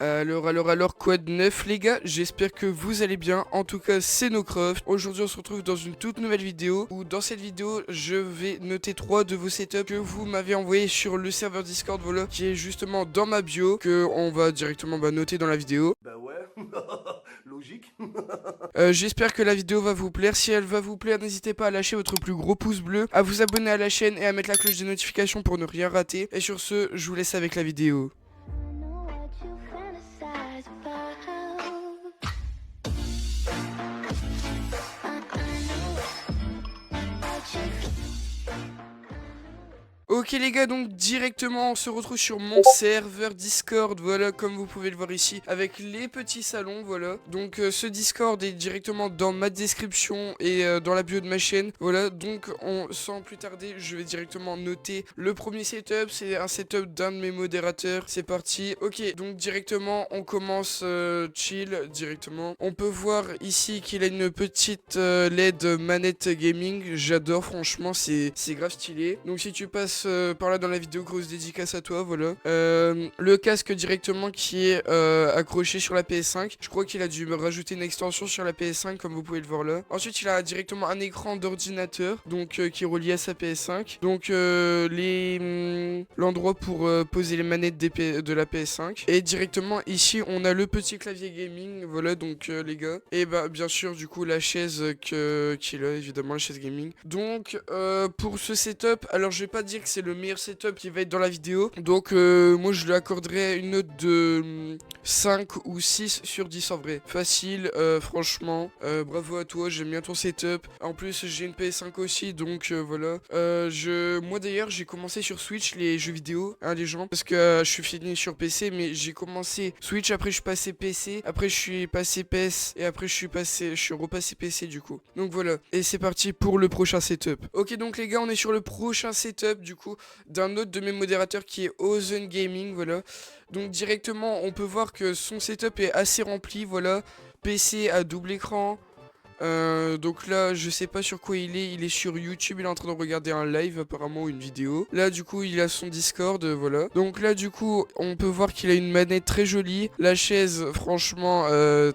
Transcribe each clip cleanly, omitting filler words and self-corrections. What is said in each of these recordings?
Alors, quoi de neuf les gars? J'espère que vous allez bien. En tout cas, c'est Nocroft. Aujourd'hui, on se retrouve dans une toute nouvelle vidéo où dans cette vidéo, je vais noter 3 de vos setups que vous m'avez envoyé sur le serveur Discord, voilà, qui est justement dans ma bio, que on va directement noter dans la vidéo. Bah ouais, logique. J'espère que la vidéo va vous plaire. Si elle va vous plaire, n'hésitez pas à lâcher votre plus gros pouce bleu, à vous abonner à la chaîne et à mettre la cloche des notifications pour ne rien rater. Et sur ce, je vous laisse avec la vidéo. Know what you fantasize about. I know what you. Ok les gars, donc directement on se retrouve sur mon serveur Discord, voilà, comme vous pouvez le voir ici, avec les petits salons, voilà. Donc ce Discord est directement dans ma description et dans la bio de ma chaîne, voilà. Donc sans plus tarder, je vais directement noter le premier setup, c'est un setup d'un de mes modérateurs, c'est parti. Ok, donc directement on commence chill, directement. On peut voir ici qu'il a une petite LED manette gaming, j'adore franchement, c'est grave stylé. Donc si tu passes par là dans la vidéo, grosse dédicace à toi, voilà. Le casque directement qui est accroché sur la PS5. Je crois qu'il a dû me rajouter une extension sur la PS5 comme vous pouvez le voir là. Ensuite il a directement un écran d'ordinateur donc qui est relié à sa PS5. Donc l'endroit pour poser les manettes de la PS5. Et directement ici on a le petit clavier gaming, voilà donc les gars. Et bah bien sûr du coup la chaise qu'il a, évidemment la chaise gaming. Donc pour ce setup, alors je vais pas dire que c'est le meilleur setup qui va être dans la vidéo. Donc moi je lui accorderais une note de 5 ou 6 sur 10 en vrai. Facile, franchement. Bravo à toi, j'aime bien ton setup. En plus j'ai une PS5 aussi, donc voilà. Moi d'ailleurs j'ai commencé sur Switch les jeux vidéo, hein les gens. Parce que je suis fini sur PC, mais j'ai commencé Switch, après je suis passé PC, après je suis passé PS, et après je suis repassé PC du coup. Donc voilà, et c'est parti pour le prochain setup. Ok donc les gars, on est sur le prochain setup du coup d'un autre de mes modérateurs qui est Ozen Gaming, voilà. Donc directement on peut voir que son setup est assez rempli, voilà. PC à double écran. Donc là, je sais pas sur quoi il est sur YouTube, il est en train de regarder un live apparemment, ou une vidéo. Là du coup il a son Discord, voilà. Donc là du coup on peut voir qu'il a une manette très jolie, la chaise franchement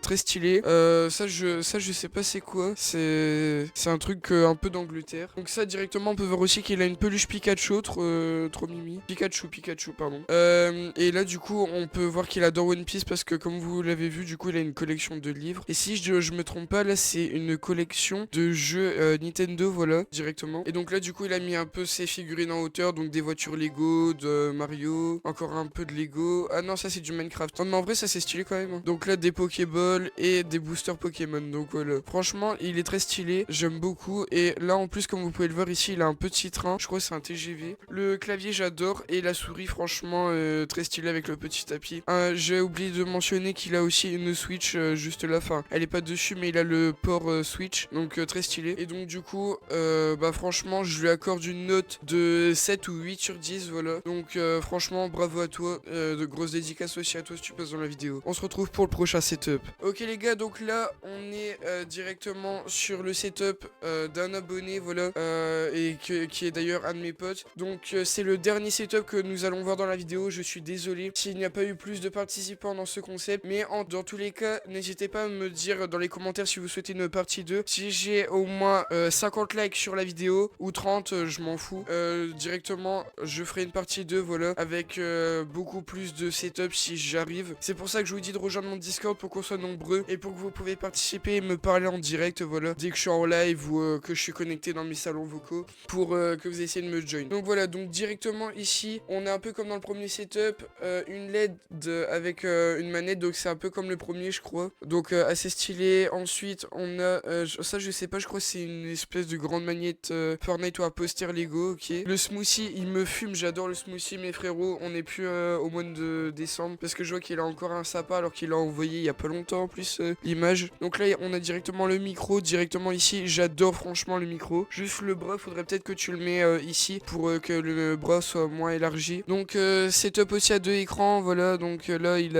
très stylée. Ça je sais pas c'est quoi, c'est un truc un peu d'Angleterre. Donc ça directement on peut voir aussi qu'il a une peluche Pikachu, trop mimi. Pikachu pardon. Et là du coup on peut voir qu'il adore One Piece parce que comme vous l'avez vu du coup il a une collection de livres. Et si je me trompe pas, là c'est une collection de jeux Nintendo, voilà, directement. Et donc là du coup il a mis un peu ses figurines en hauteur, donc des voitures Lego, de Mario, encore un peu de Lego. Ah non, ça c'est du Minecraft. Non mais en vrai ça c'est stylé quand même, hein. Donc là des Pokéballs et des boosters Pokémon, donc voilà. Franchement il est très stylé, j'aime beaucoup. Et là en plus comme vous pouvez le voir ici, il a un petit train, je crois que c'est un TGV. Le clavier j'adore, et la souris franchement très stylé avec le petit tapis. J'ai oublié de mentionner qu'il a aussi une Switch juste là, enfin elle est pas dessus mais il a le port Switch, donc très stylé. Et donc du coup bah franchement je lui accorde une note de 7 ou 8 sur 10, voilà. Donc franchement bravo à toi, de grosses dédicaces aussi à toi si tu passes dans la vidéo. On se retrouve pour le prochain setup. Ok les gars, donc là on est directement sur le setup d'un abonné, voilà, qui est d'ailleurs un de mes potes. Donc c'est le dernier setup que nous allons voir dans la vidéo. Je suis désolé s'il n'y a pas eu plus de participants dans ce concept, mais dans tous les cas n'hésitez pas à me dire dans les commentaires si vous souhaitez une partie 2. Si j'ai au moins 50 likes sur la vidéo ou 30, je m'en fous, directement je ferai une partie 2, voilà, avec beaucoup plus de setup si j'arrive. C'est pour ça que je vous dis de rejoindre mon Discord pour qu'on soit nombreux et pour que vous pouvez participer et me parler en direct, voilà, dès que je suis en live ou que je suis connecté dans mes salons vocaux, pour que vous essayez de me join. Donc voilà, donc directement ici on est un peu comme dans le premier setup, une LED avec une manette, donc c'est un peu comme le premier je crois, donc assez stylé. Ensuite on a ça je sais pas, je crois que c'est une espèce de grande magnette Fortnite ou un poster Lego, ok. Le smoothie il me fume, j'adore le smoothie mes frérots. On est plus au mois de décembre parce que je vois qu'il a encore un sapin alors qu'il l'a envoyé il y a pas longtemps en plus l'image. Donc là on a directement le micro, directement ici, j'adore franchement le micro. Juste le bras, faudrait peut-être que tu le mets ici pour que le bras soit moins élargi. Donc setup aussi à deux écrans, voilà. Donc là il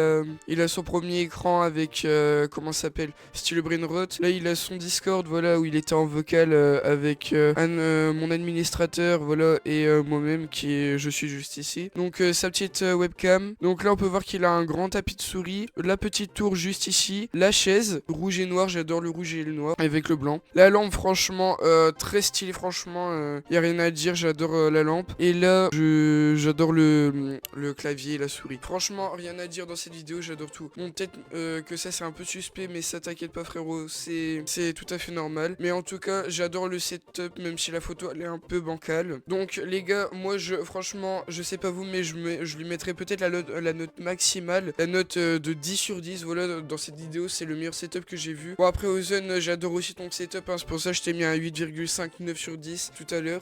a son premier écran avec comment ça s'appelle, style brain rot. Là il il a son Discord, voilà, où il était en vocal avec mon administrateur, voilà, et moi-même je suis juste ici. Donc sa petite webcam. Donc là on peut voir qu'il a un grand tapis de souris, la petite tour juste ici, la chaise rouge et noir, j'adore le rouge et le noir avec le blanc. La lampe franchement très stylée, franchement y a rien à dire, j'adore la lampe. Et là j'adore le clavier et la souris. Franchement rien à dire dans cette vidéo, j'adore tout. Bon peut-être que ça c'est un peu suspect, mais ça t'inquiète pas frérot, c'est tout à fait normal. Mais en tout cas j'adore le setup, même si la photo elle est un peu bancale. Donc les gars, moi franchement je sais pas vous, mais je lui mettrai peut-être la note maximale, la note de 10 sur 10. Voilà, dans cette vidéo c'est le meilleur setup que j'ai vu. Bon après Ozone, j'adore aussi ton setup, hein, c'est pour ça que je t'ai mis un 8,59 sur 10 tout à l'heure.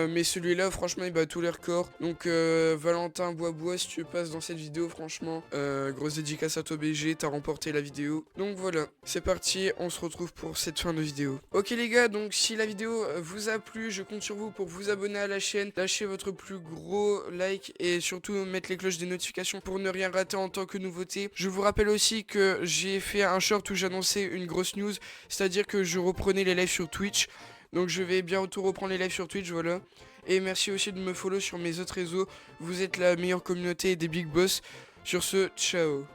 Mais celui-là franchement il bat tous les records. Donc Valentin Boisbois, si tu passes dans cette vidéo, franchement grosse dédicace à toi BG, t'as remporté la vidéo. Donc voilà, c'est parti, on se retrouve pour cette fin de vidéo. Ok les gars, donc si la vidéo vous a plu, je compte sur vous pour vous abonner à la chaîne, lâcher votre plus gros like et surtout mettre les cloches des notifications pour ne rien rater en tant que nouveauté. Je vous rappelle aussi que j'ai fait un short où j'annonçais une grosse news, c'est-à-dire que je reprenais les lives sur Twitch. Donc je vais bientôt reprendre les lives sur Twitch, voilà. Et merci aussi de me follow sur mes autres réseaux. Vous êtes la meilleure communauté des big boss. Sur ce, ciao.